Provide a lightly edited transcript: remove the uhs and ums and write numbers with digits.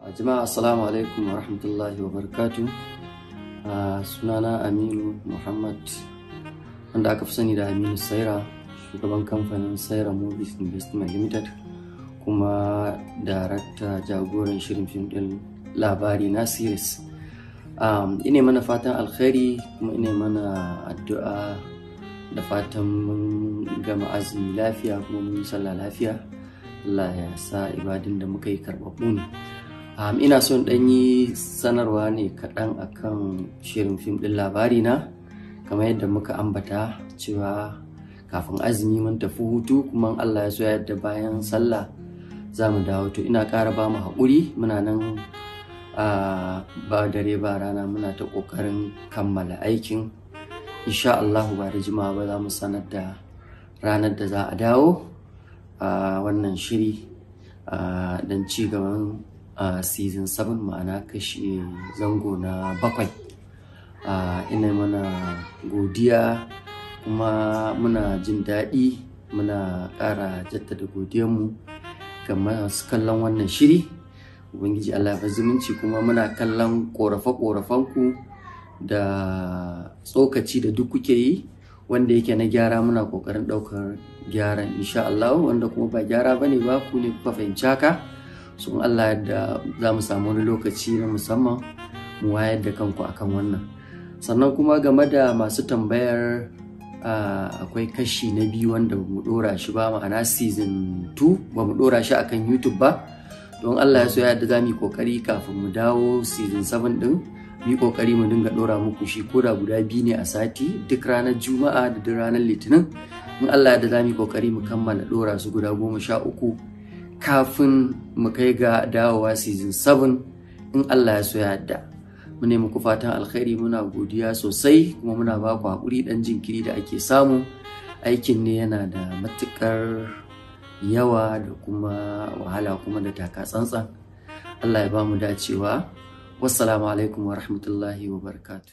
Jama'a assalamu alaikum wa rahmatullahi wa barakatuh. Sunana Aminu Muhammad wanda aka fi sani da Aminu Saira, shugaban kamfanin Saira Movies Investment Limited, kuma darakta jagoran shirin fim din labari na series. Ine mana fatan alkhairi kuma ine mana addu'a da fatan mun gama azumi lafiya kuma mun yi sallah lafiya. Allah ya sa ibadin da muka yi karɓaɓɓu ne. Ina son ɗan yi sanarwa ne kaɗan akan shirin fim ɗin labari na, kamar yadda muka ambata cewa kafin azumi mun tafi hutu, kuma Allah ya so yadda bayan sallah za mu dawo. To ina ƙara ba mu haƙuri, muna nan ba dare ba rana muna ta ƙoƙarin kammala aikin. Insha Allah ba da jimawa ba za mu sanar da ranar da za a dawo wannan shiri don ci gaban season 7, ma'ana kashi zango na 7. Ina mana godiya kuma muna jin daɗi, muna ƙara jaddada godiyanmu ga masu kallon wannan shiri. Ubangiji Allah ya zumunci, kuma muna kallon ƙorafe-ƙorafenku da tsokaci da duk kuke yi, wanda yake na gyara muna ƙoƙarin ɗaukar gyaran insha Allah, wanda kuma ba gyara bane ba ku ne kuka fahimci haka. Sun Allah yadda za mu samu wani lokaci na musamman mu wayar da kanku akan wannan. Sannan kuma game da masu tambayar akwai kashi na biyu wanda ba mu ɗora shi ba, ma'ana season 2 ba mu ɗora shi akan YouTube ba. Don Allah ya so yadda za mu yi ƙoƙari kafin mu dawo season 7 ɗin, mu yi ƙoƙari mu dinga ɗora muku shi ko da guda 2 ne a sati, duk ranar Juma'a da duk ranar Litinin. In Allah yadda za mu yi ƙoƙari mu kammala ɗora su guda 13 kafin mu kai ga dawowa season 7 in Allah ya so ya yadda. Mu ne muku fatan alkhairi, muna godiya sosai, kuma muna ba ku haƙuri ɗan jinkiri da ake samu. Aikin ne yana da matuƙar yawa da kuma wahala kuma da taka tsantsan. Allah ya ba mu dacewa. Wassalamu alaikum wa rahmatullahi wa barakatuh.